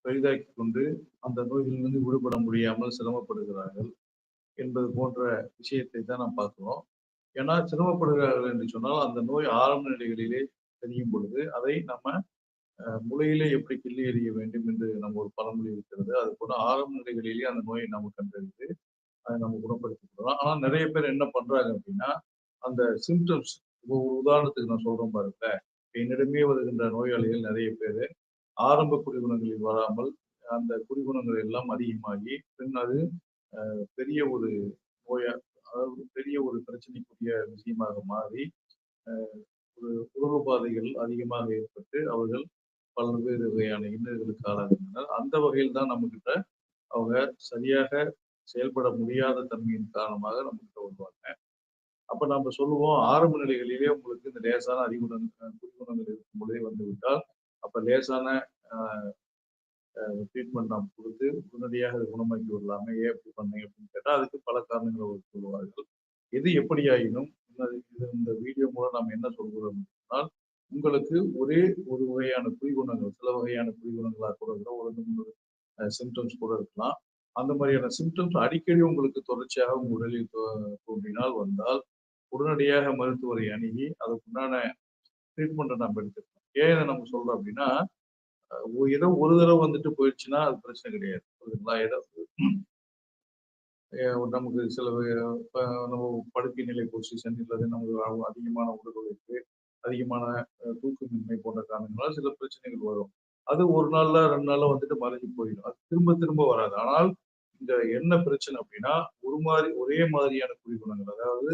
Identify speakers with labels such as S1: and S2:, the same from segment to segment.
S1: பெரிதாக்கி கொண்டு அந்த நோய்களிலிருந்து விடுபட முடியாமல் சிரமப்படுகிறார்கள் என்பது போன்ற விஷயத்தை தான் நாம் பார்க்கிறோம். ஏன்னா சிரமப்படுகிறார்கள் என்று சொன்னால் அந்த நோய் ஆரம்ப நிலைகளிலே தெரியும் பொழுது அதை நம்ம முளையிலே எப்படி கிள்ளி எறிய வேண்டும் என்று நம்ம ஒரு பழமொழி இருக்கிறது. அதுபோல ஆரம்ப நிலைகளிலேயே அந்த நோயை நம்ம கண்டறிந்து அதை நம்ம குணப்படுத்திக் கொள்ளலாம். ஆனா நெறைய பேர் என்ன பண்றாங்க அப்படின்னா, அந்த சிம்ப்டம்ஸ் இப்போ ஒரு உதாரணத்துக்கு நான் சொல்றேன் பாருங்க. என்னிடமே வருகின்ற நோயாளிகள் நெறைய பேரு ஆரம்ப குடிகுணங்களில் வராமல், அந்த குடிகுணங்கள் எல்லாம் அதிகமாகி, பின் அது பெரிய ஒரு நோயா அதாவது பெரிய ஒரு பிரச்சனைக்குரிய விஷயமாக மாறி, அ ஒரு உடல் உபாதைகள் அதிகமாக ஏற்பட்டு, அவர்கள் பல்வேறு வகையான இன்னல்களுக்கு ஆளாகின்றனர். அந்த வகையில் தான் நம்மகிட்ட அவங்க சரியாக செயல்பட முடியாத தன்மையின் காரணமாக நம்மகிட்ட வருவாங்க. அப்ப நம்ம சொல்லுவோம், ஆரம்ப நிலைகளிலே உங்களுக்கு இந்த லேசான அறிகுணம் குடிகுணங்கள் இருக்கும் பொழுதே வந்துவிட்டால், அப்ப லேசான அ ட்ரீட்மெண்ட் நாம் குடுத்து உடனடியாக அதை குணமாக்கி விடலாமே, ஏன் இப்படி பண்ணீங்க அப்படின்னு கேட்டா, அதுக்கு பல காரணங்கள் அவர் சொல்லுவார்கள். எது எப்படியாயினும் இந்த வீடியோ மூலம் நாம் என்ன சொல்கிறோம் என்றால், உங்களுக்கு ஒரே ஒரு வகையான குடிகுணங்கள், சில வகையான குடிகுணங்களா கூட இருக்கலாம். ஒரு 2, 3 சிம்ப்டம்ஸ் கூட இருக்கலாம். அந்த மாதிரியான சிம்ப்டம்ஸ் அடிக்கடி உங்களுக்கு தொடர்ச்சியாக உங்க உடலில் தோன்றினால் வந்தால், உடனடியாக மருத்துவரை அணுகி அதுக்குண்டான ட்ரீட்மெண்ட்ட நம்ம எடுத்துக்கலாம். ஏன் இத நம்ம சொல்றோம் அப்படின்னா, ஏதோ ஒரு தடவ வந்துட்டு போயிடுச்சுன்னா, அது பிரச்சனை கிடையாது. புரியுதுங்களா? ஏதோ நமக்கு சில இப்ப நம்ம படுக்கை நிலை பொசிஷன் இல்லது நமக்கு அதிகமான உடல் உழைப்பு, அதிகமான தூக்கமின்மை போன்ற காரணங்களால சில பிரச்சனைகள் வரும். அது 1 நாள்ல, 2 நாள்ல வந்துட்டு மறைஞ்சு போயிடும். அது திரும்ப திரும்ப வராது. ஆனால் இந்த என்ன பிரச்சனை அப்டின்னா, ஒரே மாதிரியான குடிகுணங்கள். அதாவது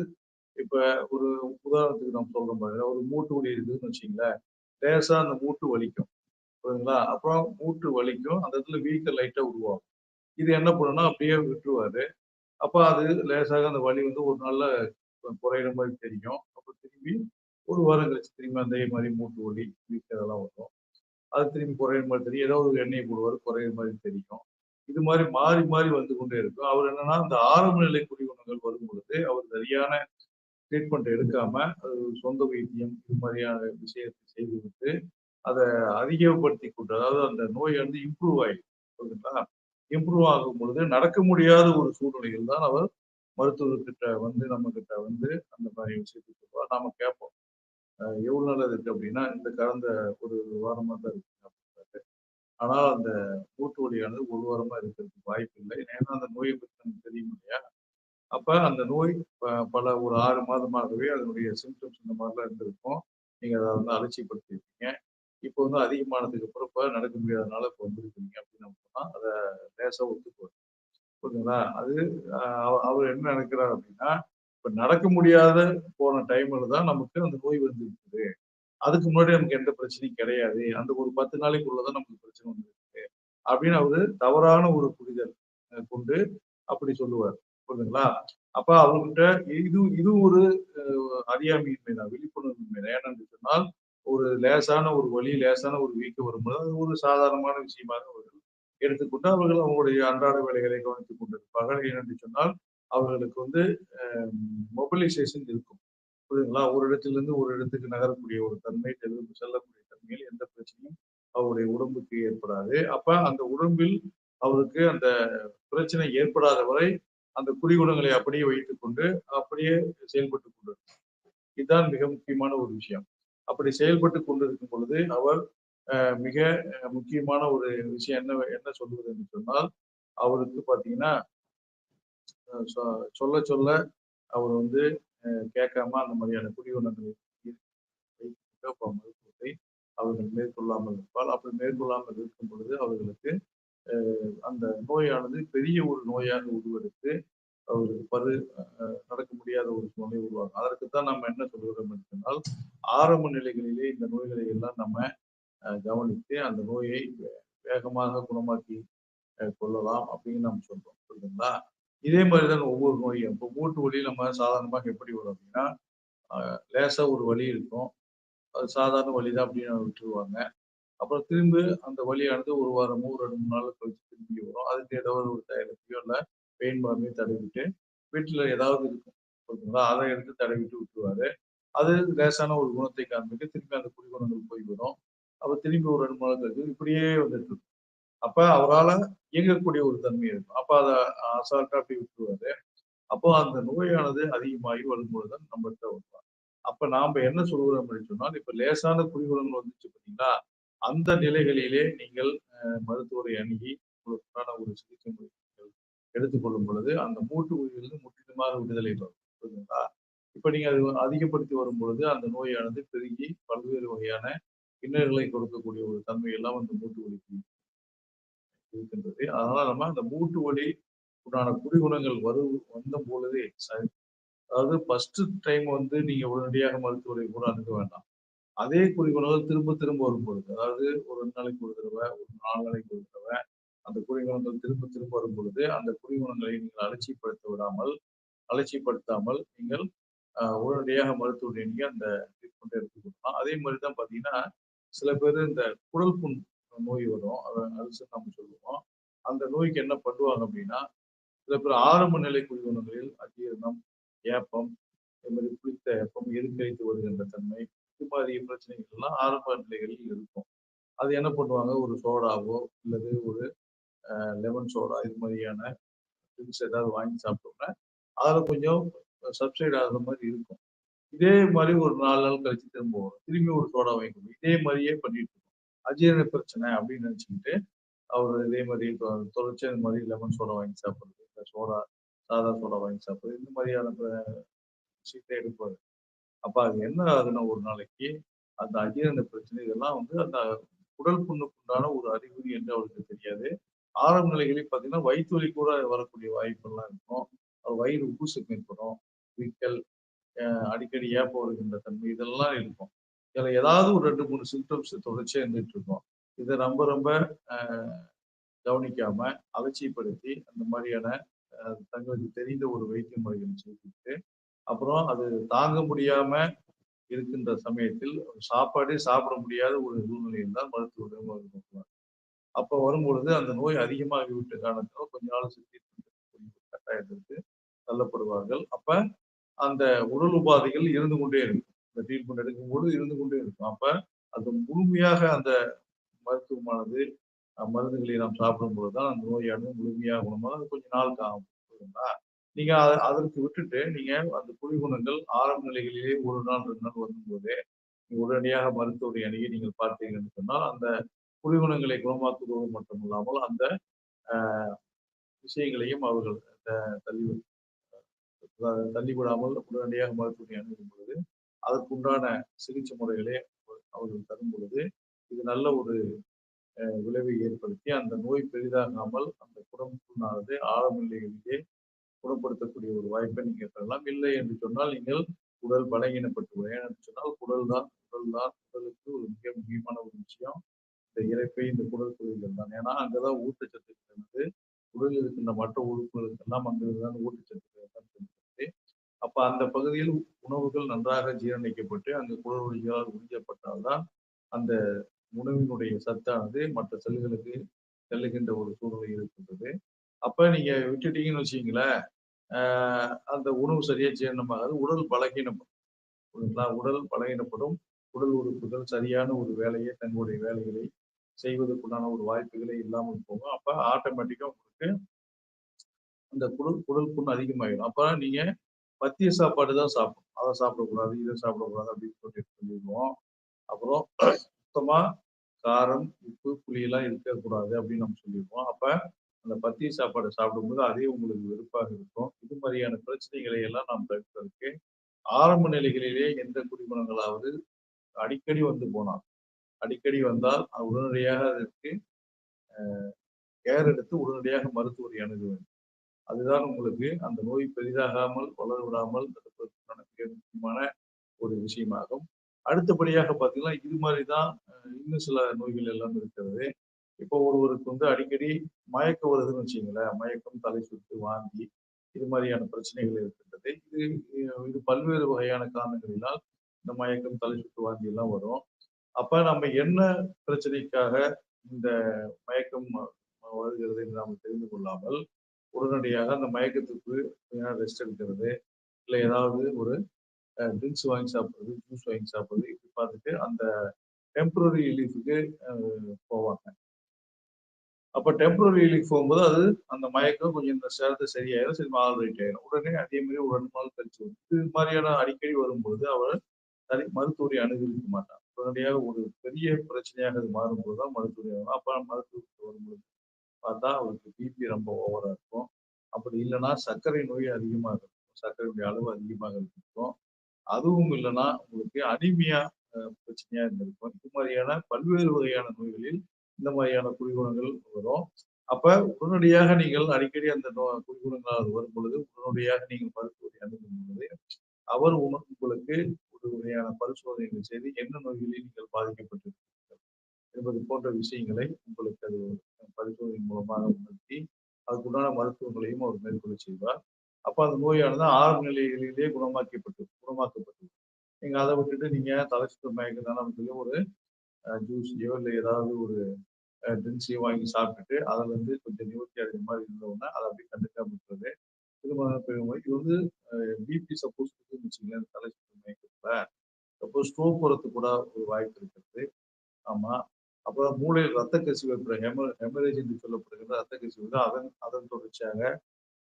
S1: இப்ப ஒரு உதாரணத்துக்கு நான் சொல்றேன் பாருங்க. ஒரு மூட்டு வலி இருக்குதுன்னு வச்சுக்கங்களேன். லேசா அந்த மூட்டு வலிக்கும். புரியுதுங்களா? அப்புறம் மூட்டு வலிக்கும். அந்த இடத்துல வீக்கம் லைட்டா உருவாகும். இது என்ன பண்ணும்னா, அப்படியே விட்டுருவாரு. அப்ப அது லேசாக அந்த வலி வந்து ஒரு நாள்ல குறையிற மாரி தெரியும். அப்புறம் திரும்பி 1 வாரம் கழிச்சு திரும்பி அதே மாரி மூட்டு வலி, வீக்கம் இதெல்லாம் வரும். அது திரும்பி குறையிற மாரி தெரியும். ஏதாவது ஒரு எண்ணெய் போடுவாரு, குறையிற மாரி தெரியும். இது மாரி மாறி, மாறி வந்து கொண்டே இருக்கும். அவர் என்னன்னா, இந்த ஆரம்ப நிலை குடிகுணங்கள் வரும்பொழுது, அவர் சரியான ட்ரீட்மெண்ட் எடுக்காம, அது சொந்த வைத்தியம் இது மாரியான விஷயத்தை செய்துவிட்டு, அத அதிகப்படுத்திக் கொண்டு அதாவது அந்த நோய் வந்து இம்ப்ரூவ் ஆயிடும். புரியுதுங்களா? இம்ப்ரூவ் ஆகும்பொழுது நடக்க முடியாத ஒரு சூழ்நிலையில் தான் அவர் மருத்துவர்கிட்ட வந்து நம்மகிட்ட வந்து அந்த மாரி விஷயத்த சொல்லுவார். நாம கேட்போம். எவ்வளவு நாள் இருக்கு அப்படின்னா, இந்த கடந்த ஒரு வாரமா தான் இருக்கு அப்படின்றாரு. ஆனால் அந்த மூட்டு வலியானது ஒரு வாரமா இருக்கிறதுக்கு வாய்ப்பில்லை. ஏன்னா அந்த நோயை பத்தி நமக்கு தெரியும் இல்லையா? அப்ப அந்த நோய் பல ஒரு 6 மாதமாகவே அதனுடைய சிம்ப்டம்ஸ் இந்த மாரிலாம் இருந்திருக்கும். நீங்க அத வந்து அலட்சியப்படுத்தியிருக்கீங்க. இப்போ வந்து அதிகமானதுக்கு அப்புறம் இப்ப நடக்க முடியாதனால இப்ப வந்திருக்கிறீங்க அப்படின்னு நம்ம சொன்னா, அத லேசா ஒத்துக்குவாரு. புரியுதுங்களா? அது அவரு என்ன நினைக்கிறார் அப்படின்னா, இப்ப நடக்க முடியாத போன டைம்ல தான் நமக்கு அந்த நோய் வந்திருக்குது. அதுக்கு முன்னாடி நமக்கு எந்த பிரச்சனையும் கிடையாது. அந்த ஒரு 10 நாளைக்குள்ள தான் நமக்கு பிரச்சனை வந்திருக்கு. அப்படின்னு அவரு தவறான ஒரு புரிதல் கொண்டு அப்படி சொல்லுவாரு. புரியுதுங்களா? அப்ப அவர்கிட்ட இது இது ஒரு அறியாமையின்மை தான். விழிப்புணர்வின்மை தான். ஏனென்று சொன்னால், ஒரு லேசான ஒரு வலி, லேசான ஒரு வீக்கம் வரும்போது, அது ஒரு சாதாரணமான விஷயமாக அவர்கள் எடுத்துக்கொண்டு, அவர்கள் அவங்களுடைய அன்றாட வேலைகளை கவனித்துக் கொண்டிருப்பார்கள். ஏனென்று சொன்னால், அவர்களுக்கு வந்து அ மொபிலைசேஷன் இருக்கும். புரியுதுங்களா? ஒரு இடத்திலிருந்து ஒரு இடத்துக்கு நகரக்கூடிய ஒரு தன்மை, செல்லக்கூடிய தன்மையில் எந்த பிரச்சனையும் அவருடைய உடம்புக்கு ஏற்படாது. அப்ப அந்த உடம்பில் அவருக்கு அந்த பிரச்சனை ஏற்படாத வரை, அந்த குடிகுணங்களை அப்படியே வைத்துக்கொண்டு, அப்படியே செயல்பட்டுக் கொண்டிருக்கும். இதுதான் மிக முக்கியமான ஒரு விஷயம். அப்படி செயல்பட்டுக் கொண்டிருக்கும் பொழுது, அவர் மிக முக்கியமான ஒரு விஷயம் என்ன சொல்லுவது என்று சொன்னால், அவருக்கு பார்த்தீங்கன்னா, அ சொ சொல்ல சொல்ல அவர் வந்து கேட்காம அந்த மாதிரியான குடியுணர்வை வைத்துக்கொண்டு மருத்துவத்தை அவர்கள் மேற்கொள்ளாமல் இருப்பால். அப்படி மேற்கொள்ளாமல் இருக்கும் பொழுது அவர்களுக்கு அந்த நோயானது பெரிய ஒரு நோயாக உருவெடுத்து அவர்களுக்கு நடக்க முடியாத ஒரு சூழ்நிலை உருவாகும். அதற்குத்தான் நம்ம என்ன சொல்கிறோம் என்று சொன்னால், ஆரம்ப நிலைகளிலே இந்த நோய்களை எல்லாம் நம்ம கவனித்து அந்த நோயை வேகமாக குணமாக்கி கொள்ளலாம் அப்படின்னு நம்ம சொல்றோம். புரியுதுங்களா? இதே மாரி தான் ஒவ்வொரு நோயும். இப்போ மூட்டு வலி நம்ம சாதாரணமாக எப்படி வரும் அப்படின்னா, அ லேசா ஒரு வலி இருக்கும். அது சாதாரண வலி தான் அப்படின்னு விட்டுருவாங்க. அப்புறம் திரும்ப அந்த வலியானது 1 வாரமோ, 2, 3 நாள் கழிச்சு திரும்பி வரும். அதுக்கு ஏதாவது ஒரு தைலத்தையோ இல்ல பெயின் மாத்திரையோ தடவிட்டு, வீட்ல ஏதாவது இருக்கும். புரியுதுங்களா? அத எடுத்து தடவிட்டு விட்டுருவாரு. அது லேசான ஒரு குணத்தை காண்பிக்கும். திருப்பி அந்த குடிகுணங்கள் போய்விடும். அப்ப திரும்பி ஒரு 2 மாதம் கழிச்சு இப்படியே வந்துட்டு இருக்கும். அப்ப அவரால இயங்கக்கூடிய ஒரு தன்மை இருக்கும். அப்ப அத அசால்ட்டா அப்படி விட்டுருவாரு. அப்போ அந்த நோயானது அதிகமாகி வரும்பொழுது நம்மள்ட்ட வரும். அப்ப நாம என்ன சொல்கிறோம் அப்படின்னு சொன்னால், இப்ப லேசான குடிகுணங்கள் வந்துச்சு பார்த்தீங்களா, அந்த நிலைகளிலே நீங்கள் மருத்துவரை அணுகி உங்களுக்கான ஒரு சிகிச்சை முறை நீங்கள் எடுத்துக்கொள்ளும் பொழுது, அந்த மூட்டு வலியிலிருந்து முற்றிலுமாக விடுதலை பெறும். புரியுதுங்களா? இப்ப நீங்க அது அதிகப்படுத்தி வரும்பொழுது, அந்த நோயானது பெருகி பல்வேறு வகையான இன்னல்களை கொடுக்கக்கூடிய ஒரு தன்மை எல்லாம் அந்த மூட்டு வலிக்கு இருக்கின்றது. அதனால நம்ம அந்த மூட்டு வலி உண்டான குடிகுணங்கள் வந்தபொழுதே அதாவது ஃபர்ஸ்ட் டைம் வந்து நீங்க உடனடியாக மருத்துவரை கூட அணுக வேண்டாம். அதே குறிக்கோள்கள் திரும்ப திரும்ப வரும்பொழுது, அதாவது ஒரு 2 நாளைக்கு ஒரு தடவ, ஒரு 4 நாளைக்கு ஒரு தடவ, அந்த குறிக்கோள்கள் திரும்ப திரும்ப வரும்பொழுது, அந்த குறிக்கோள்களை நீங்கள் அலட்சியப்படுத்தாமல் நீங்கள் உடனடியாக மருத்துவரை அணுகி அந்த ட்ரீட்மெண்ட் எடுத்துக்கொள்ளலாம். அதே மாரி தான் பார்த்தீங்கன்னா, சில பேரு இந்த குடல் புண் நோய் வரும். அல்சர் நம்ம சொல்லுவோம். அந்த நோய்க்கு என்ன பண்ணுவாங்க அப்டின்னா, சில பேர் ஆரம்ப நிலை குறிக்கோள்களில் அஜீரணம், ஏப்பம், அது மாரி புளித்த ஏப்பம், எரிந்தழித்து வருகின்ற தன்மை, இது மாரி பிரச்சனைகள் எல்லாம் ஆரம்ப நிலைகளில் இருக்கும். அது என்ன பண்ணுவாங்க, ஒரு சோடாவோ அல்லது ஒரு லெமன் சோடா இது மாதிரியான ட்ரிங்க்ஸ் ஏதாவது வாங்கி சாப்பிட்டோம்னா, அதுல கொஞ்சம் சப்சைட் ஆகுற மாரி இருக்கும். இதே மாரி ஒரு 4 நாள் கழிச்சு திரும்ப வரும். திரும்பி ஒரு சோடா வாங்கி குடி இதே மாரியே பண்ணிட்டு இருக்கோம். அஜீரண பிரச்சனை அப்படின்னு நினைச்சுக்கிட்டு, அவரு இதே மாரி தொடர்ச்சியா இந்த மாரி லெமன் சோடா வாங்கி சாப்பிடுறது, இல்ல சாதா சோடா வாங்கி சாப்பிடுறது, இந்த மாரியான விஷயத்த எடுப்பாரு. அப்ப அது என்ன ஆகுதுன்னா, ஒரு நாளைக்கு அந்த அஜீரண பிரச்சனை இதெல்லாம் வந்து அந்த குடல் புண்ணுக்கு உண்டான ஒரு அறிகுறி என்று அவருக்கு தெரியாது. ஆரம்ப நிலைகளில் பார்த்தீங்கன்னா, வயித்து வலி கூட வரக்கூடிய வாய்ப்பெல்லாம் இருக்கும். வயிறு உப்புசம் ஏற்படும். விக்கல், அடிக்கடி ஏப்பம் வருகின்ற தன்மை இதெல்லாம் இருக்கும். இதுல ஏதாவது ஒரு 2, 3 சிம்ப்டம்ஸ் தொடர்ச்சியா இருந்துட்டு இருக்கும். இத ரொம்ப ரொம்ப அ கவனிக்காம, அலட்சியப்படுத்தி அந்த மாரியான தங்களுக்கு தெரிந்த ஒரு வைத்திய முறைகளை செய்துவிட்டு, அப்புறம் அது தாங்க முடியாம இருக்கின்ற சமயத்தில் சாப்பாடே சாப்பிட முடியாத ஒரு சூழ்நிலை இருந்தால் மருத்துவரிடம் வருவார். அப்ப வரும்பொழுது அந்த நோய் அதிகமாகிவிட்ட காரணத்தினால் கொஞ்ச நாள் சிகிச்சை கட்டாயத்திற்கு தள்ளப்படுவார்கள். அப்ப அந்த உடல் உபாதைகள் இருந்து கொண்டே இருக்கும். இந்த ட்ரீட்மெண்ட் எடுக்கும்போது இருந்து கொண்டே இருக்கும். அப்ப அது முழுமையாக அந்த மருத்துவமானது மருந்துகளை நாம் சாப்பிடும்போது தான் அந்த நோயானது முழுமையாக குணமாகும். அது கொஞ்ச நாளுக்கு ஆகும். புரியுதுங்களா? நீங்க அதற்கு விட்டுட்டு நீங்க அந்த குழிகுணங்கள் ஆரம்ப நிலைகளிலேயே 1 நாள், 2 நாள் வரும்போதே உடனடியாக மருத்துவரை அணுகி நீங்கள் பார்த்தீர்கள் என்று சொன்னால், அந்த குழிகுணங்களை குணமாக்குவது மட்டுமல்லாமல், அந்த அ விஷயங்களையும் அவர்கள் தள்ளி தள்ளிவிடாமல் உடனடியாக மருத்துவரை அணுகும் பொழுது, அதற்குண்டான சிகிச்சை முறைகளை அவர்கள் தரும் பொழுது, இது நல்ல ஒரு விளைவை ஏற்படுத்தி, அந்த நோய் பெரிதாகாமல் அந்த குணப்புண்ணானது ஆரம்ப நிலைகளிலேயே குணப்படுத்தக்கூடிய ஒரு வாய்ப்பை நீங்க பெறலாம். இல்லை என்று சொன்னால், நீங்கள் உடல் பலகீனப்பட்டு விடும். ஏனென்று சொன்னால், உடல் தான் உடலுக்கு ஒரு மிக முக்கியமான ஒரு விஷயம். இந்த இரைப்பை, இந்த குடல் குழிகள் தான். ஏன்னா, அங்கதான் ஊட்டச்சத்துக்கள் வந்து உடலில் இருக்கின்ற மற்ற உறுப்புகளுக்கெல்லாம் அங்கிருந்து தான் ஊட்டச்சத்துக்கள் எல்லாம் செல்கிறது. அப்ப அந்த பகுதியில் உணவுகள் நன்றாக ஜீரணிக்கப்பட்டு, அங்கு குடல் வழியாக உறிஞ்சப்பட்டால் தான், அந்த உணவினுடைய சத்தானது மற்ற செல்களுக்கு செல்லுகின்ற ஒரு சூழ்நிலை இருக்கின்றது. அப்ப நீங்க விட்டுட்டீங்கன்னு வச்சுக்கங்களேன், அ அந்த உணவு சரியா ஜீரணமாகாது. உடல் பலகீனப்படும். புரியுதுங்களா? உடல் பலகீனப்படும். உடல் உறுப்புகள் சரியான ஒரு வேலையை தங்களுடைய வேலைகளை செய்வதற்குண்டான ஒரு வாய்ப்புகளே இல்லாமல் போகும். அப்ப ஆட்டோமேட்டிக்கா உங்களுக்கு அந்த குடல் குடல் புண் அதிகமாயிடும். அப்ப நீங்க மதிய சாப்பாடு தான் சாப்பிடணும். அத சாப்பிடக்கூடாது, இத சாப்பிடக்கூடாது அப்படின்னு சொல்லிருவோம். அப்புறம் சுத்தமா காரம், உப்பு, புளியெல்லாம் இருக்கக்கூடாது அப்படின்னு நம்ம சொல்லிருவோம். அப்ப அந்த பத்திய சாப்பாடு சாப்பிடும்போது அதே உங்களுக்கு வெறுப்பாக இருக்கும். இது மாதிரியான பிரச்சனைகளை எல்லாம் நாம் தவிர்ப்பதற்கு ஆரம்ப நிலைகளிலே எந்த குடிமனங்களாவது அடிக்கடி வந்து போனால், அடிக்கடி வந்தால் உடனடியாக அதற்கு கேர் எடுத்து உடனடியாக மருத்துவரை அணுக வேண்டும். அதுதான் உங்களுக்கு அந்த நோய் பெரிதாகாமல், வளர விடாமல் தடுப்பதற்கான மிக முக்கியமான ஒரு விஷயமாகும். அடுத்தபடியாக பார்த்தீங்கன்னா, இது மாரி தான் இன்னும் சில நோய்கள் எல்லாம் இருக்கிறது. இப்போ ஒருவருக்கு வந்து அடிக்கடி மயக்கம் வருதுன்னு வச்சுக்கங்களேன். மயக்கம், தலை சுத்து, வாந்தி இது மாரியான பிரச்சனைகள் இருக்கின்றது. இது பல்வேறு வகையான காரணங்களினால் இந்த மயக்கம், தலை சுத்து, வாந்தி எல்லாம் வரும். அப்ப நம்ம என்ன பிரச்சனைக்காக இந்த மயக்கம் வருகிறது என்று நாம் தெரிந்து கொள்ளாமல், உடனடியாக அந்த மயக்கத்துக்கு கொஞ்ச நேரம் ரெஸ்ட் எடுக்கிறது, இல்ல ஏதாவது ஒரு ட்ரிங்க்ஸ் வாங்கி சாப்பிடுறது, ஜூஸ் வாங்கி சாப்பிடுறது இப்படி பார்த்துட்டு அந்த டெம்பரரி ரிலீஃப்க்கு போவாங்க. அப்ப டெம்பரரி ரிலீஃப் போகும்போது அது அந்த மயக்கம் கொஞ்சம் இந்த நேரத்துல சரியாயிரும். சரி ஆல்ரைட் ஆயிரும். உடனே அதே மாரி ஒரு 2 நாள் கழிச்சு வரும். இது மாரியான அடிக்கடி வரும்பொழுது அவர் மருத்துவரை அணுகியிருக்க மாட்டார். உடனடியாக ஒரு பெரிய பிரச்சனையாக அது மாறும்போது தான் மருத்துவரை அணுகுவார். அப்ப மருத்துவருக்கு வரும்பொழுது பார்த்தா அவருக்கு பிபி ரொம்ப ஓவரா இருக்கும். அப்படி இல்லன்னா சர்க்கரை நோய் அதிகமாக இருக்கும். சர்க்கரையுடைய அளவு அதிகமாக இருக்கும். அதுவும் இல்லன்னா உங்களுக்கு அனீமியா பிரச்சனையா இருந்திருக்கும். இது மாரியான பல்வேறு வகையான நோய்களில் இந்த மாரியான குடிகுணங்கள் வரும். அப்ப உடனடியாக நீங்கள் அடிக்கடி அந்த குடிகுணங்கள் அது வரும்பொழுது, உடனடியாக நீங்கள் மருத்துவரை அணுகும் பொழுது, அவர் உங்களுக்கு ஒரு வகையான பரிசோதனைகள் செய்து என்ன நோய்களில் நீங்கள் பாதிக்கப்பட்டிருக்கிறீர்கள் என்பது போன்ற விஷயங்களை உங்களுக்கு அது பரிசோதனை மூலமாக உணர்த்தி, அதுக்குண்டான மருத்துவங்களையும் அவர் மேற்கொள்ள செய்வார். அப்ப அந்த நோயானது ஆரம்ப நிலைகளிலேயே குணமாக்கப்பட்டு நீங்க அத விட்டுட்டு நீங்க தலை சுத்தல் மயக்கம் தானே சொல்லி ஒரு ஜூஸையோ இல்ல ஏதாவது ஒரு ட்ரிங்க்ஸையோ வாங்கி சாப்பிட்டுட்டு அதுல இருந்து கொஞ்சம் நிவர்த்தி அடைஞ்ச மாதிரி இருந்தோம்னா அதை அப்படியே கண்டுக்காம விட்டுறது. திருமண பெருமை இது வந்து பிபி சப்போஸ் இருக்குன்னு வச்சுக்கோங்களேன் தலை சுத்தல் மயக்கத்துல சப்போஸ் ஸ்ட்ரோக் வரதுக்கு கூட ஒரு வாய்ப்பு இருக்கிறது. ஆமா. அப்புறம் மூளையில் ரத்த கசிவு ஏற்படும். ஹெமரேஜ் என்று சொல்லப்படுகிற ரத்த கசிவு வந்து அதன் அதன் தொடர்ச்சியாக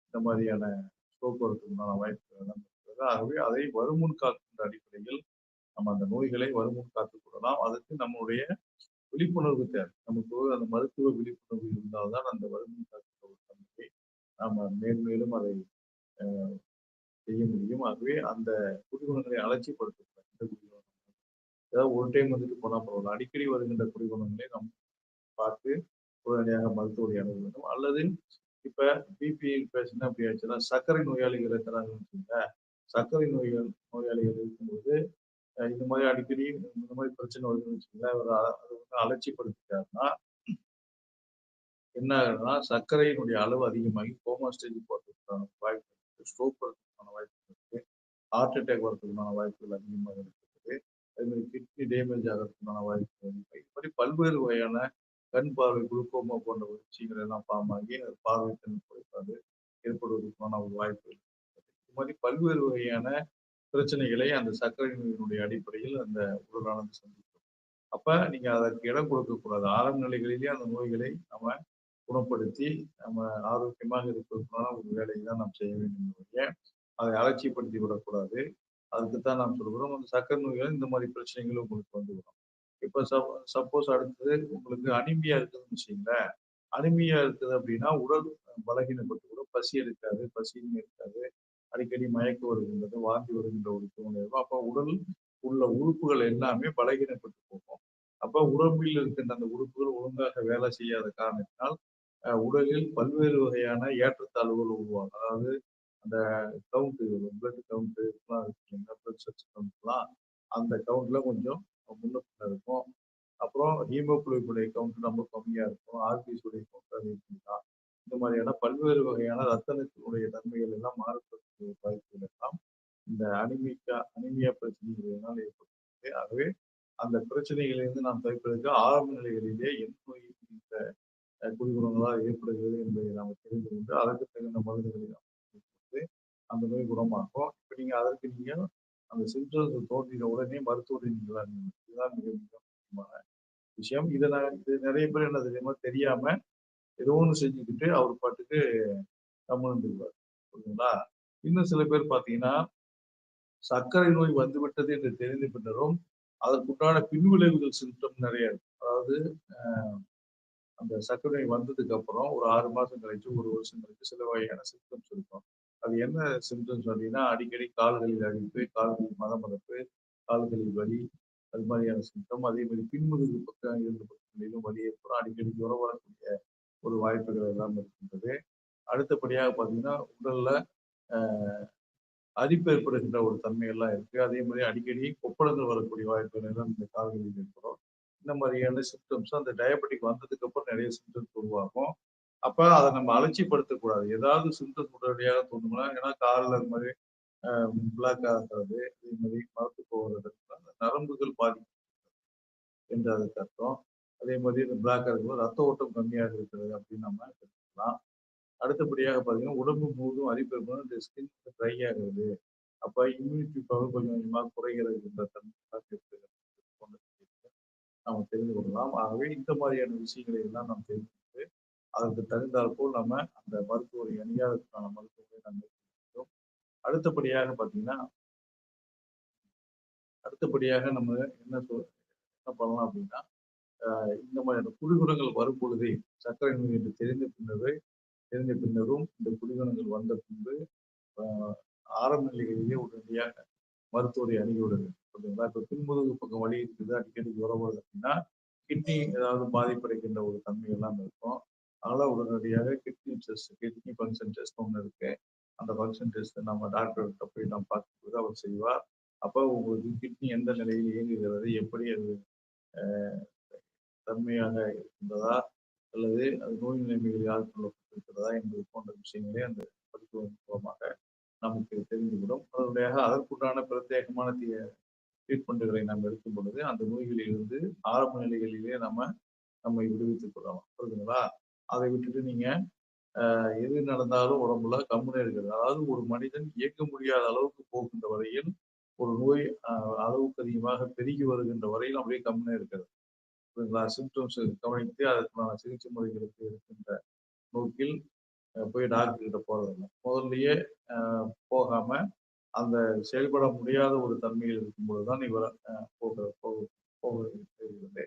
S1: இந்த மாதிரியான ஸ்ட்ரோக் வரதுக்குண்டான வாய்ப்புகள் எல்லாம் இருக்கிறது. ஆகவே அதை வருமுன் காக்கின்ற அடிப்படையில் நம்ம அந்த நோய்களை வருமுன் காத்துக் கொள்ளலாம். அதற்கு நம்முடைய விழிப்புணர்வு தேவை. நமக்கு அந்த மருத்துவ விழிப்புணர்வு இருந்தால் தான் அந்த வருமுன் காக்கின்ற ஒரு தன்மையை நாம மேன்மேலும் அதை அ செய்ய முடியும். ஆகவே அந்த குடிகுணங்களை அலட்சியப்படுத்தக்கூடாது. இந்த குடிகுணம் ஏதாவது ஒரு டைம் வந்துட்டு போனா பரவால்ல. அடிக்கடி வருகின்ற குடிகுணங்களை நாம் பார்த்து உடனடியாக மருத்துவரை அணுக வேண்டும். அல்லது இப்ப பிபி பேஷண்ட் அப்படி ஆச்சுன்னா, சர்க்கரை நோயாளிகள் இருக்கிறாங்கன்னு வச்சுக்கோங்களேன். சர்க்கரை நோயாளிகள் இருக்கும்போது, இந்த மாரி அடிக்கடி இந்த மாரி பிரச்சனை வருதுன்னு வச்சுக்கோங்களேன். அவரு அத வந்து அலட்சியப்படுத்திட்டாருன்னா, என்ன ஆகுதுன்னா, சர்க்கரையினுடைய அளவு அதிகமாகி கோமா ஸ்டேஜ்க்கு போறதுக்கான வாய்ப்பு இருக்கு. ஸ்ட்ரோக் வரதுக்கான வாய்ப்பு இருக்கு. ஹார்ட் அட்டாக் வரதுக்கான வாய்ப்புகள் அதிகமாக இருக்கிறது. அதே மாரி கிட்னி டேமேஜ் ஆகறதுக்கான வாய்ப்புகள் இருக்கு. இது மாரி பல்வேறு வகையான கண் பார்வை குளுக்கோமா போன்ற விஷயங்கள் எல்லாம் ஃபார்ம் ஆகி அது பார்வை திறன் குறைபாடு ஏற்படுவதற்கான ஒரு வாய்ப்புகள் இருக்கு. இது மாரி பல்வேறு வகையான பிரச்சனைகளை அந்த சர்க்கரை நோயினுடைய அடிப்படையில் அந்த உடலானது சந்திக்கும். அப்ப நீங்க அதற்கு இடம் கொடுக்கக்கூடாது. ஆரம்ப நிலைகளிலேயே அந்த நோய்களை நம்ம குணப்படுத்தி, நம்ம ஆரோக்கியமாக இருப்பதற்கான ஒரு வேலையை தான் நாம் செய்ய வேண்டுமே ஒழிய, அதை அலட்சியப்படுத்தி விடக்கூடாது. அதுக்கு தான் நாம் சொல்கிறோம். அந்த சர்க்கரை நோய்கள் இந்த மாரி பிரச்சனைகளும் உங்களுக்கு வந்துவிடும். இப்ப சப்போஸ் அடுத்தது உங்களுக்கு அனீமியா இருக்குதுன்னு வச்சுக்கங்களேன். அனீமியா இருக்குது அப்படின்னா, உடல் பலகீனப்பட்டு கூட பசி எடுக்காது, பசியின்மை இருக்காது. அடிக்கடி மயக்கம் வருகின்றது, வாந்தி வருகின்ற ஒரு சூழ்நிலை இருக்கும். அப்ப உடல் உள்ள உறுப்புகள் எல்லாமே பலகீனப்பட்டு போகும். அப்ப உடம்பில் இருக்கின்ற அந்த உறுப்புகள் ஒழுங்காக வேலை செய்யாத காரணத்தினால், உடலில் பல்வேறு வகையான ஏற்றத்தாழ்வுகள் உருவாகும். அதாவது அந்த கவுண்ட் பிளட் கவுண்ட் இதெல்லாம் இருக்கு இல்லைங்களா? பிளட் சர்ச் கவுண்ட்லாம் அந்த கவுண்ட்ல கொஞ்சம் முன்ன பின்ன இருக்கும். அப்புறம் ஹீமோகுளோபினுடைய கவுண்ட் ரொம்ப கம்மியா இருக்கும். ஆர்பிசி உடைய கவுண்ட் அதிகம் தான். இந்த மாதிரியான பல்வேறு வகையான ரத்த அணுக்களுடைய தன்மைகள் எல்லாம் மாறுபடக்கூடிய வாய்ப்புகள் எல்லாம் இந்த அனிமியா பிரச்சனைகளினால் ஏற்படுகிறது. ஆகவே அந்த பிரச்சனைகளிலிருந்து நாம் தவிர்ப்பதற்கு ஆரம்ப நிலைகளிலே எந்த நோய் இந்த குடிகுணங்களால் ஏற்படுகிறது என்பதை நாம் தெரிந்து கொண்டு அதற்கு தகுந்த மருந்துகளை நாம் கொடுத்து அந்த நோய் குணமாகும். இப்ப நீங்க அதற்கு நீங்க அந்த சிம்டம்ஸ் தோன்றின உடனே மருத்துவரை நீங்கள் அணுகணும். இதுதான் மிக மிக முக்கியமான விஷயம். இது நெறைய பேர் என்ன தெரியுமா? தெரியாம ஏதோ ஒண்ணு செஞ்சுக்கிட்டு அவர் பாட்டுக்கு கம்முனு இருந்துருவாரு. புரியுதுங்களா? இன்னும் சில பேர் பார்த்தீங்கன்னா, சர்க்கரை நோய் வந்துவிட்டது என்று தெரிந்த பின்னரும், அதற்குண்டான பின்விளைவுகள் சிம்டம் நெறைய இருக்கு. அதாவது அந்த சர்க்கரை நோய் வந்ததுக்கு அப்புறம் ஒரு 6 மாசம் கழிச்சு, 1 வருஷம் கழிச்சு சில வகையான சிம்டம்ஸ் இருக்கும். அது என்ன சிம்டம்ஸ் அப்டின்னா, அடிக்கடி கால்களில் அரிப்பு, கால்களில் மதமதப்பு, கால்களில் வலி, அது மாரியான சிம்டம். அதே மாரி பின்முதுகு பக்கம் 2 பக்கங்களிலும் வலி ஏற்படும். அடிக்கடி ஜுரம் வரக்கூடிய ஒரு வாய்ப்புகள் எல்லாம் இருக்கின்றது. அடுத்தபடியாக பார்த்தீங்கன்னா, உடல்ல அ அரிப்பு ஏற்படுகின்ற ஒரு தன்மைகள்லாம் இருக்கு. அதே மாரி அடிக்கடி கொப்பளங்கள் வரக்கூடிய வாய்ப்புகள் எல்லாம் இந்த கால்களில் ஏற்படும். இந்த மாரியான சிம்ப்டம்ஸ் அந்த டயபெட்டிக் வந்ததுக்கு அப்புறம் நெறைய சிம்ப்டம்ஸ் உருவாகும். அப்ப அத நம்ம அலட்சியப்படுத்தக்கூடாது. ஏதாவது சிம்ப்டம்ஸ் உடனடியாக தோணும்னா, ஏன்னா கால்ல அது மாரி அ பிளாக் ஆகுறது, அதே மாரி மரத்து போறது, நரம்புகள் பாதிப்பு என்று அதுக்கு அர்த்தம். அதே மாரி இந்த பிளாக்கா இருக்கும்போது ரத்த ஓட்டம் கம்மியாக இருக்கிறது அப்படின்னு நம்ம எடுத்துக்கலாம். அடுத்தபடியாக பார்த்தீங்கன்னா, உடம்பு முழுவதும் அரிப்பு இருக்கும்போது இந்த ஸ்கின் ட்ரை ஆகுது. அப்ப இம்யூனிட்டி பவர் கொஞ்சம் கொஞ்சமா குறைகிறது என்ற தன்மைலாம் இருக்கிறது. நாம தெரிந்து கொள்ளலாம். ஆகவே இந்த மாதிரியான விஷயங்களை எல்லாம் நாம் தெரிந்து கொண்டு அதற்கு தகுந்தாற்போல் நம்ம அந்த மருத்துவரை அணியாததுக்கான மருத்துவரை நம்ம எடுத்துக்கணும். அடுத்தபடியாக பார்த்தீங்கன்னா, அடுத்தபடியாக நம்ம என்ன பண்ணலாம் அப்படின்னா, இந்த மாதிரியான குடிகுணங்கள் வரும் பொழுதே சர்க்கரை நோய் என்று தெரிந்த பின்னரும் இந்த குடிகுணங்கள் வந்த பின்பு அ ஆரம்ப நிலைகளிலேயே உடனடியாக மருத்துவரை அணுகிவிட வேண்டும். ஓகேங்களா? இப்ப பின்முதுகு பக்கம் வலி இருக்குது, அடிக்கடி ஜுரம் வருது அப்படின்னா, கிட்னி ஏதாவது பாதிப்படைகின்ற ஒரு தன்மை எல்லாம் இருக்கும். அதனால உடனடியாக கிட்னி ஃபங்ஷன் டெஸ்ட் ஒண்ணு இருக்கு. அந்த ஃபங்ஷன் டெஸ்ட் நம்ம டாக்டர்கிட்ட போய் நம்ம பார்க்கும்போது அவர் செய்வார். அப்ப உங்களுக்கு கிட்னி எந்த நிலையில் இயங்குகிறது? எப்படி அது அ தன்மையாக இருக்கின்றதா? அல்லது அது நோய் நிலைமைகள் ஆட்கொள்ளப்பட்டிருக்கிறதா? என்பது போன்ற விஷயங்களை அந்த மருத்துவம் மூலமாக நமக்கு தெரிந்துவிடும். அதற்குண்டான பிரத்யேகமான ட்ரீட்மெண்ட்டுகளை நாம் எடுக்கும் பொழுது, அந்த நோய்களிலிருந்து ஆரம்ப நிலைகளிலேயே நம்மை விடுவித்துக் கொள்ளலாம். புரியுதுங்களா? அதை விட்டுட்டு நீங்க எது நடந்தாலும் உடம்புல கம்முனே இருக்கிறது. அதாவது ஒரு மனிதன் இயங்க முடியாத அளவுக்கு போகின்ற வரையில், ஒரு நோய் அளவுக்கு அதிகமாக பெருகி வருகின்ற வரையில் அப்படியே கம்முனே இருக்கிறது. புரியுதுங்களா? சிம்ப்டம்ஸ் கவனித்து அதற்கான சிகிச்சை முறைகளுக்கு இருக்கின்ற நோக்கில் போய் டாக்டர் கிட்ட போறதில்ல. முதல்லயே அ போகாம, அந்த செயல்பட முடியாத ஒரு தன்மையில் இருக்கும்பொழுது தான் இவர அ போக போக போக தெரிகிறது.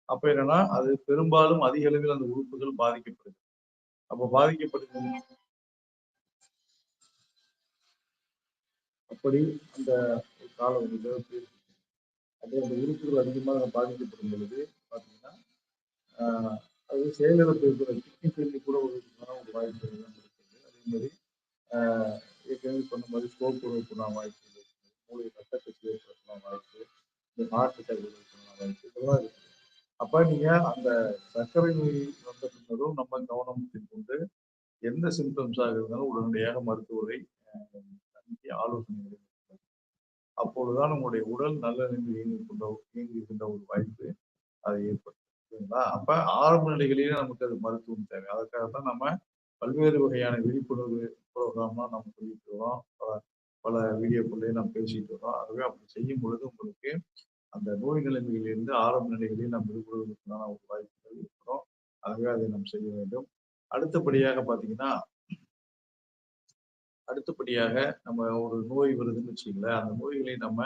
S1: அப்ப என்னன்னா, அது பெரும்பாலும் அதிக அளவில் அந்த உறுப்புகள் பாதிக்கப்படுது. அப்ப பாதிக்கப்படுகின்ற அப்படி அந்த காலம் வந்து அப்போ அந்த உறுப்புகள் அதிகமாக பாதிக்கப்படும் பொழுது பார்த்தீங்கன்னா, ஆ அது செயலிழப்பு இருக்கிற கிட்னி ஃபெயிலியர் கூட வருவதற்கான ஒரு வாய்ப்புகள் எல்லாம் இருக்குது. அதேமாரி ஆ ஏற்கனவே சொன்ன மாரி ஸ்ட்ரோக் வருவதற்கான வாய்ப்புகள் இருக்குது. மூளை ரத்த கசிவு ஏற்படுறதுக்கான வாய்ப்பு, இந்த ஹார்ட் அட்டாக் வருவதற்கான வாய்ப்பு இதெல்லாம் இருக்கு. அப்ப நீங்க அந்த சர்க்கரை நோய் வந்த பின்னரும் நம்ம கவனம் கொண்டு எந்த சிம்ப்டம்ஸாக இருந்தாலும் உடனடியாக மருத்துவரை அணுகி ஆலோசனை அப்பொழுதுதான் உங்களுடைய உடல் நல்ல நிலையில் இயங்குகின்ற ஒரு வாய்ப்பு அது ஏற்படும். சரிங்களா? அப்ப ஆரம்ப நிலைகளிலே நமக்கு அது மருத்துவம் தேவை. அதற்காக தான் நம்ம பல்வேறு வகையான விழிப்புணர்வு புரோகிராம்லாம் நம்ம சொல்லிட்டு வரோம். பல பல வீடியோக்குள்ளேயே நாம் பேசிட்டு வரோம். ஆகவே அப்படி செய்யும் பொழுது உங்களுக்கு அந்த நோய் நிலைமைகளிலிருந்து ஆரம்ப நிலைகளில் நாம் விடுபடுவதற்கான ஒரு வாய்ப்புகள் ஏற்படும். ஆகவே அதை நாம் செய்ய வேண்டும். அடுத்தபடியாக பார்த்தீங்கன்னா, அடுத்தபடியாக நம்ம ஒரு நோய் வருதுன்னு வச்சுக்கங்களேன், அந்த நோய்களை நம்ம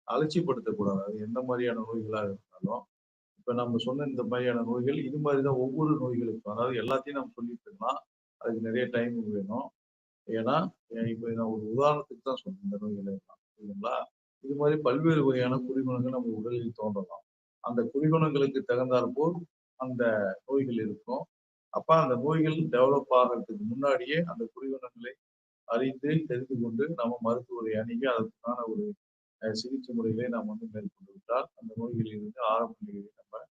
S1: அலட்சியப்படுத்தக்கூடாது. அது எந்த மாரியான நோய்களா இருந்தாலும். இப்ப நம்ம சொன்ன இந்த மாரியான நோய்கள், இது மாரி தான் ஒவ்வொரு நோய்களுக்கும். அதாவது எல்லாத்தையும் நம்ம சொல்லிட்டு இருக்கலாம். அதுக்கு நெறைய டைம் வேணும். ஏன்னா, இப்ப நான் ஒரு உதாரணத்துக்கு தான் சொன்னேன் இந்த நோய்களை எல்லாம். புரியுதுங்களா? இது மாரி பல்வேறு வகையான குறிகுணங்கள் நம்ம உடலில் தோன்றலாம். அந்த குறிகுணங்களுக்கு தகுந்தாற்போல் அந்த நோய்கள் இருக்கும். அப்ப அந்த நோய்கள் டெவலப் ஆகறதுக்கு முன்னாடியே அந்த குறிகுணங்களை அறிந்து, தெரிந்து கொண்டு நம்ம மருத்துவரை அணுகி அதற்கான ஒரு சிகிச்சை முறைகளை நாம் வந்து மேற்கொண்டு விட்டால், அந்த நோய்களிலிருந்து ஆரம்ப நிலையில் நம்ம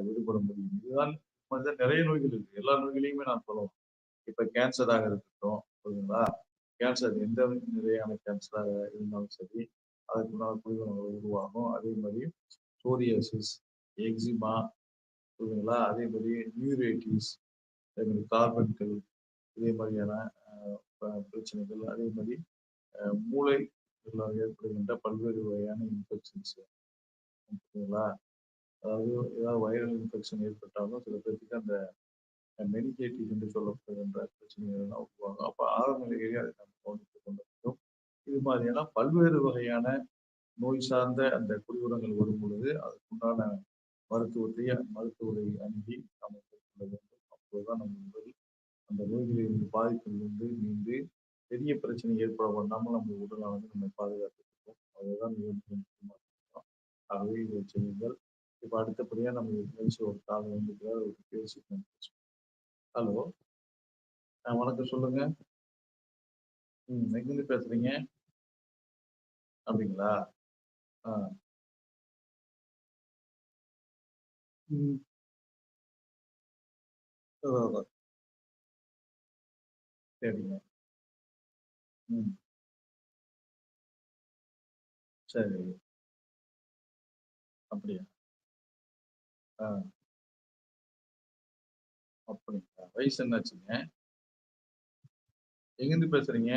S1: விடுபட முடியும். இதுதான் வந்து நெறைய நோய்கள் இருக்கு. எல்லா நோய்களையுமே நான் சொல்லலாம். இப்ப கேன்சராக இருக்கட்டும், புரியுதுங்களா? கேன்சர் எந்த நிலையான கேன்சராக இருந்தாலும் சரி, அதற்குண்டான குளிர்வுகள் உருவாகும். அதே மாரி சோரியாசிஸ், எக்ஸிமா புரியுதுங்களா? அதே மாரி நியூரைட்டிஸ், அதே மாரி கார்பன்கள் இதே மாரியான அ பிரச்சனைகள். அதே மாரி மூளைல ஏற்படுகின்ற பல்வேறு வகையான இன்ஃபெக்ஷன்ஸ் ஓகேங்களா? அதாவது ஏதாவது வைரல் இன்ஃபெக்ஷன் ஏற்பட்டாலும் சில பேத்துக்கு அந்த மெனிஞ்சைட்டிஸ் என்று சொல்லப்படுகின்ற பிரச்சனைகள் எல்லாம் உருவாகும். அப்ப ஆரம்ப நிலையிலேயே அதை நம்ம கவனித்துக் கொள்ள வேண்டும். இது மாதிரியான பல்வேறு வகையான நோய் சார்ந்த அந்த குடியுரங்கள் வரும் பொழுது அதற்குண்டான மருத்துவரை அணுகி நாம் மேற்கொள்ள வேண்டும். அப்போதுதான் நம்ம உடல் அந்த நோய்களிலிருந்து பாதிப்பிலிருந்து மீண்டு பெரிய பிரச்சனை ஏற்பட பண்ணாமல் நம்ம உடலானது நம்மை பாதுகாத்துக்கும். அதுதான் மிக மிக முக்கியமான விஷயம். ஆகவே இதை செய்யுங்கள். இப்ப அடுத்தபடியா நம்ம பேசி ஒரு கால் வந்துருக்கிறார். அவர்ட்ட பேசிட்டு நம்ம பேசுவோம். ஹலோ. வணக்கம் சொல்லுங்க. எங்கிருந்து பேசுறீங்க? அப்படிங்களா? ஆ. ம். அதான், அதான். சரிங்க. ம். சரி. அப்படியா? ஆ. அப்படிங்களா? வயசு என்னாச்சுங்க? எங்கிருந்து பேசுறீங்க?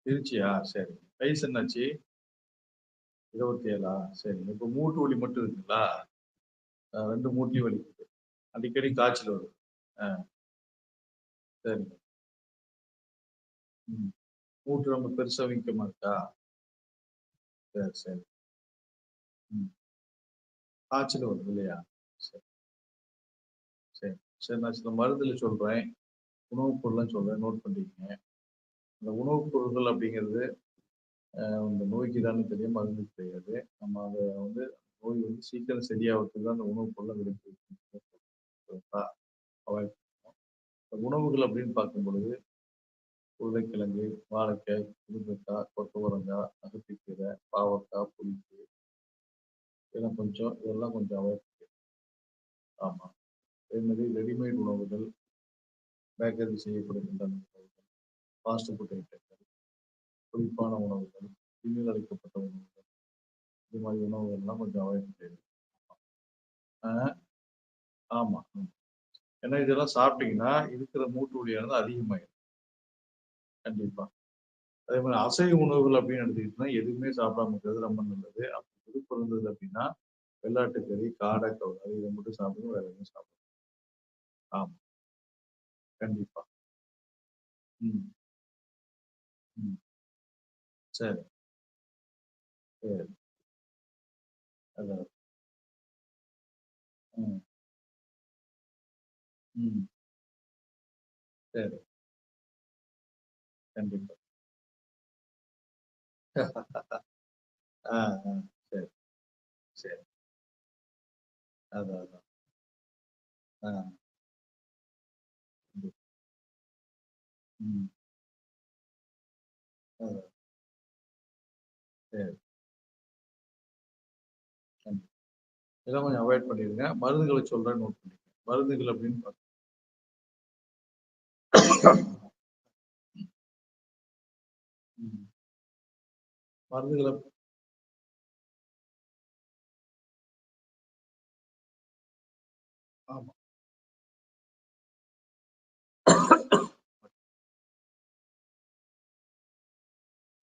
S1: திருச்சியா? சரி. வயசு என்னாச்சு? 27ஆ? சரிங்க. இப்ப மூட்டு வலி மட்டும் இருக்குங்களா? 2 மூட்டுலயும் வலிக்குது. அடிக்கடி காய்ச்சல் வருது. ஆ, சரிங்க. ம். மூட்டு ரொம்ப பெருசா வீக்கமா இருக்கா? சரி, சரி. ம். காய்ச்சல் வருது இல்லையா? சரி, சரி. சரி, நான் சில மருந்துல சொல்றேன். உணவுப் பொருள்லாம் சொல்றேன். நோட் பண்ணிக்கங்க. இந்த உணவுப் பொருட்கள் அப்படிங்கிறது, இந்த நோய்க்கு தானே தெரியும், மருந்துக்கு தெரியாது. நம்ம அத வந்து நோய் வந்து சீக்கிரம் சரியாவறதுக்கு தான் அந்த உணவுப் பொருள்லாம் சரிங்களா? அவாய்ட் உணவுகள் அப்படின்னு பார்க்கும் பொழுது, உருளைக்கிழங்கு, வாழைக்காய், முருங்கைக்காய், கொத்தவரங்காய், அகத்திக்கீரை, பாவக்காய், புளிப்பு இதெல்லாம் கொஞ்சம் அவாய்ட். ஆமா. அதே மாரி ரெடிமேட் உணவுகள், பேக்கரியில் செய்யப்படுகின்ற அந்த உணவுகள், ஃபாஸ்ட் ஃபுட் ஐட்டங்கள், புளிப்பான உணவுகள், கிருமிகள் அடைக்கப்பட்ட உணவுகள், இது மாரி உணவுகள்லாம் கொஞ்சம் அவாய்ட் பண்ணிருங்க. ஆ, ஆமா. ம். ஏன்னா இதெல்லாம் சாப்பிட்டீங்கன்னா, இருக்கிற மூட்டு வலியானது அதிகமாயிரும். கண்டிப்பா. அதே மாரி அசைவ உணவுகள் அப்படின்னு எடுத்துக்கிட்டீங்கன்னா, எதுவுமே சாப்பிடாம இருக்கிறது ரொம்ப நல்லது. அப்படி விருப்பம் இருந்தது அப்படின்னா, வெள்ளாட்டுக்கறி, காடை, கௌதாரி இத மட்டும் சாப்பிடுங்க. வேற எதுவும் சாப்பிட. ஆமா. கண்டிப்பா. ம். ம். சரி, சரி. அதான். ம். ம். சரி. கண்டிப்பா. ஆ, ஆ. சரி, சரி. அதான், அதான். ஆ. கண்டிப்பா. ம். அதான். சரி. கண்டிப்பா. இதெல்லாம் கொஞ்சம் அவாய்ட் பண்ணிருங்க. மருந்துகள சொல்றேன் நோட் பண்ணிக்கங்க. மருந்துகள் அப்படின்னு ம். மருந்துகள ஆமா,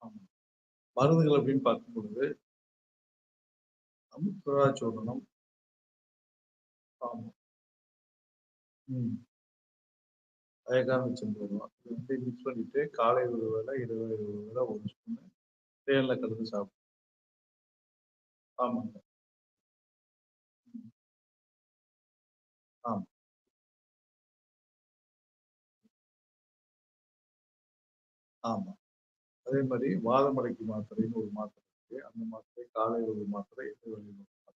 S1: ஆமா. மருந்துகள் அப்படின்னு பார்க்கும்பொழுது, அமுத்திராச்சூர்ணம். ஆமா. ம். அயகாமிச்சம் போடுவோம். இது 2யும் மிக்ஸ் பண்ணிட்டு காலை ஒரு வேள, இரவு ஒரு வேள 1 ஸ்பூனு தேன்ல கலந்து சாப்பிடணும். ஆமாங்க. ம். ஆமா, ஆமா. அதே மாரி வாதமடைக்கு மாத்திரைன்னு ஒரு மாத்திரை இருக்கு. அந்த மாத்திரை காலை ஒரு மாத்திரை, இரவு ஒரு மாத்திரை.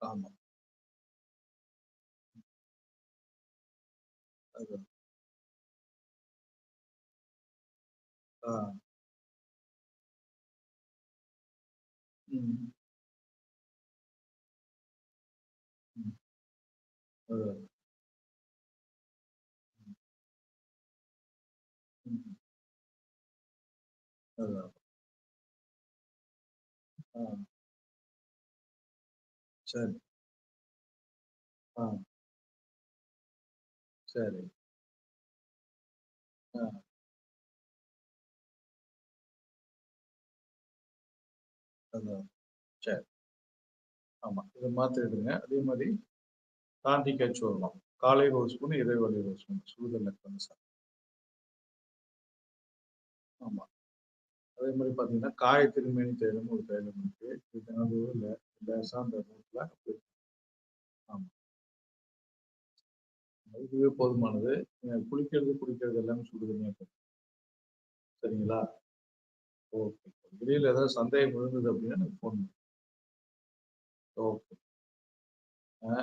S1: ஆமா. அது ஆ. ம். ம். அது ம். அதான். ஆ. சரி. ஆ. சரி. ஆ. அதான். சரி. ஆமா. இத மாத்திடுங்க. அதே மாரி தாண்டிக்காய் சூர்ணம். காலையில 1 ஸ்பூன், இரவு 1 ஸ்பூன் சுடுதண்ணில கலந்து ஆமா. அதே மாரி பார்த்தீங்கன்னா, காய திருமேனி தைலம்னு ஒரு தைலம் இருக்கு. இது தினந்தோறும் இல்ல, லேசா அந்த மூட்ல ஆமா. இதுவே போதுமானது. நீங்க குளிக்கிறது, குடிக்கிறது எல்லாமே சுடு தண்ணியா போதும். சரிங்களா? ஓகே. வெளியில ஏதாவது சந்தேகம் இருந்தது அப்படின்னா எனக்கு ஃபோன் பண்ணுங்க. ஓகே. ஆ,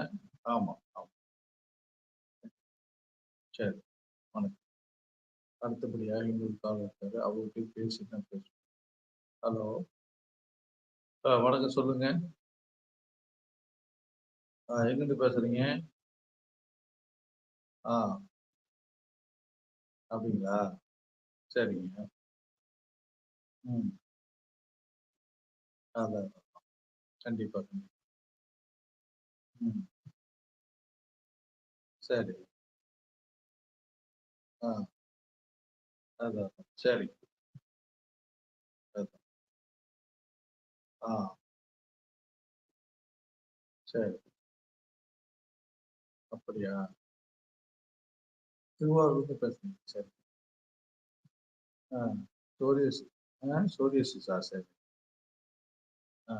S1: ஆமா, ஆமா. சரி. வணக்கம். அடுத்தபடியாக இன்னொரு கால் இருக்காரு. அவர்கிட்டயும் பேசிட்டு நான் பேசுறேன். ஹலோ. வணக்கம் சொல்லுங்க. எங்கிருந்து பேசுறீங்க? ஆ, அப்படிங்களா? சரிங்க. ம். அதான். கண்டிப்பா, கண்டிப்பா. ம். சரி. ஆ, அதான். சரி. அதான். ஆ. சரி. அப்படியா? திருவாரூர்லருந்து பேசுறீங்க. சரி. ஆ. சோரியஸ் சோரியாசிஸா? சரி. ஆ,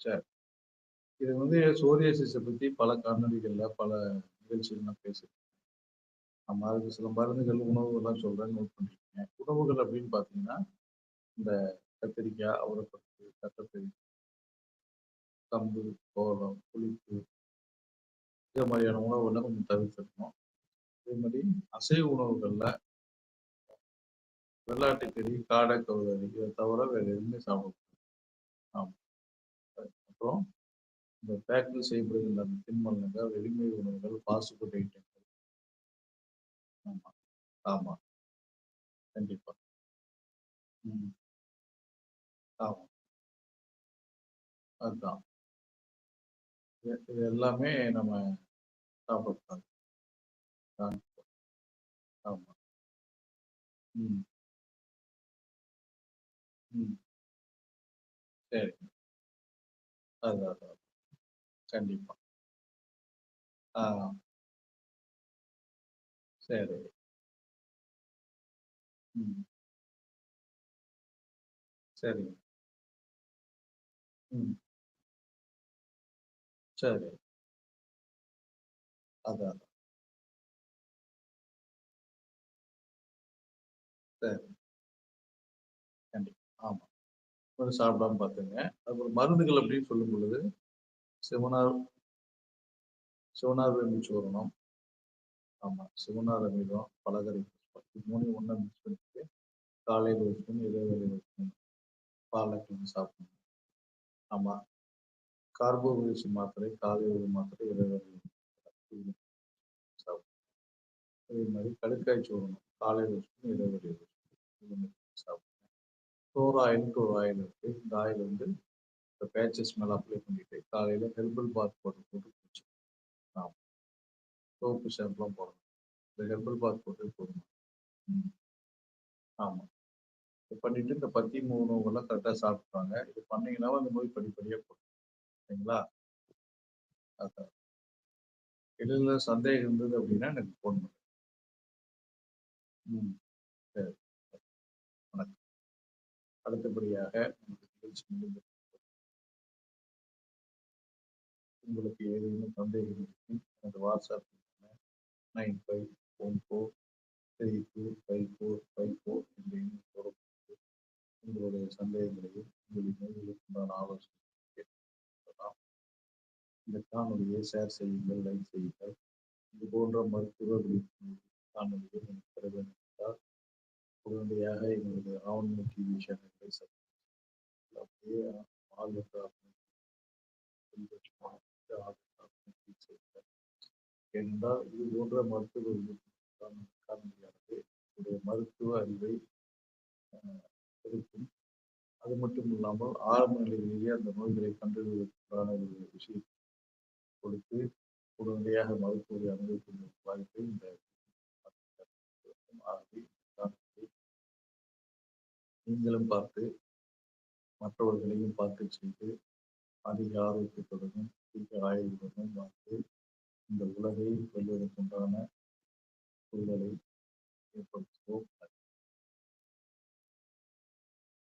S1: சரி. இது வந்து சோரியாசிஸ பத்தி பல காணொளிகள்ல, பல நிகழ்ச்சிகள் நான் பேசியிருக்கேன். நம்ம அதுக்கு சில மருந்துகள், உணவுகள்லாம் சொல்றேன் நோட் பண்ணிக்கங்க. உணவுகள் அப்படின்னு பார்த்தீங்கன்னா, இந்த கத்திரிக்காய், அவரைப்பருப்பு, தட்டப்பயிறு, கம்பு, சோளம், புளிப்பு இந்த மாதிரியான உணவுகள கொஞ்சம் தவிர்த்துக்கணும். அதே மாரி அசைவ உணவுகள்ல வெள்ளாட்டுக்கறி, காடை, கௌதாரி இத தவிர வேற எதுவுமே சாப்பிடக்கூடாது. ஆமா. அப்புறம் இந்த பேக்கிங் செய்யப்படுகின்ற அந்த தின்பண்டங்கள், ரெடிமேட் உணவுகள், ஃபாஸ்ட் ஃபுட் ஐட்டம். ஆமா, ஆமா. கண்டிப்பா. ம். ஆமா. அதுதான். இது எல்லாமே நம்ம சாப்பிடக்கூடாது. ஆ, ஆமா. ம், ம். சரி. அதான், அதான். கண்டிப்பா. ஆ, சரி. ம். சரி. ம். சரி. அதான், அதான். சரி. கண்டிப்பா. ஆமா. கொஞ்சம் சாப்பிடாம பார்த்துங்க. அப்புறம் மருந்துகள் அப்படின்னு சொல்லும் பொழுது, சிவனார் சிவனார் வெள்ளி சூரணம். ஆமா. சிவனார் அமிர்தம், பலகரை புஷ்பம். இது 3யும் ஒண்ணா மிக்ஸ் பண்ணிட்டு, காலையில ஒரு ஸ்பூன், இடைவேளையில ஒரு ஸ்பூன் பால்ல கலந்து சாப்பிடணும். ஆமா. கார்போஹைட்ரேட் மாத்திரை, காலை ஒரு மாத்திரை, இரவு ஒரு மாத்திரை சாப்பிடணும். அதே மாரி கடுக்காய் சூரணம். காலையில ஒரு ஸ்பூன், இரவு ஒரு ஸ்பூன். இது மாரி சாப்பிடணும். ஃப்ளோர் ஆயில்ன்ட்டு ஒரு ஆயில் இருக்கு. இந்த ஆயில் வந்து இந்த பேச்சஸ் மேல அப்ளை பண்ணிட்டு, காலையில ஹெர்பல் பாத் பவுடர் போட்டு குடிச்சு ஆமா. சோப்பு ஷாம்புலாம் போடணும். இந்த ஹெர்பல் பாத் போட்டு போடணும். ம். ஆமா. இது பண்ணிட்டு இந்த பத்திய உணவுகள்லாம் கரெக்ட்டா சாப்பிட்டுவாங்க. இது பண்ணீங்கன்னா அந்த நோய் படிப்படியா குறையும். சரிங்களா? அதான். இதுல சந்தேகம் இருந்தது அப்படின்னா எனக்கு ஃபோன் பண்ணுங்க. ம். சரி. வணக்கம். அடுத்தபடியாக நமது நிகழ்ச்சி முடிந்தது. உங்களுக்கு ஏதேனும் சந்தேகம் இருக்கும் எனது வாட்ஸ்அப் 9514325454 என்ற எண்ணில் தொடர்பு உங்களுடைய சந்தேகங்களையும், உங்களுடைய நோய்களுக்கு உண்டான ஆலோசனை கேட்கலாம். இந்த காணொலியை ஷேர் செய்யுங்கள், லைக் செய்யுங்கள். இது போன்ற மருத்துவ விழிப்புணர்வு காணொலிகள் எனக்கு பெற வேண்டும் என்றால், உடனடியாக எங்களது ஆன்மீக டிவி சேனல்களை சப்ஸ்கிரைப் அப்படியே ஆல் என்ற ஆப்ஷனை பின்பற்றலாம். இந்த ஆல் என்ற ஆப்ஷனை கிளிக் செய்யுங்கள். ஏனென்றால் இது போன்ற மருத்துவ விழிப்புணர்வு காணொலியானது உங்களுடைய மருத்துவ அறிவை பெருக்கும். அது மட்டும் இல்லாமல் ஆரம்ப நிலையிலேயே அந்த நோய்களை கண்டறிவதற்கான ஒரு விஷயத்தை கொடுத்து உடனடியாக மருத்துவரை அணுகக்கூடிய வாய்ப்பை இந்த ஆகவே நீங்களும் பார்த்து மற்றவர்களையும் பார்க்க செய்து அதிக ஆரோக்கியத்துடனும் அதிக ஆயுளுடனும் வாழ்ந்து இந்த உலகை வெல்வதற்குண்டான சூழலை ஏற்படுத்துவோம்.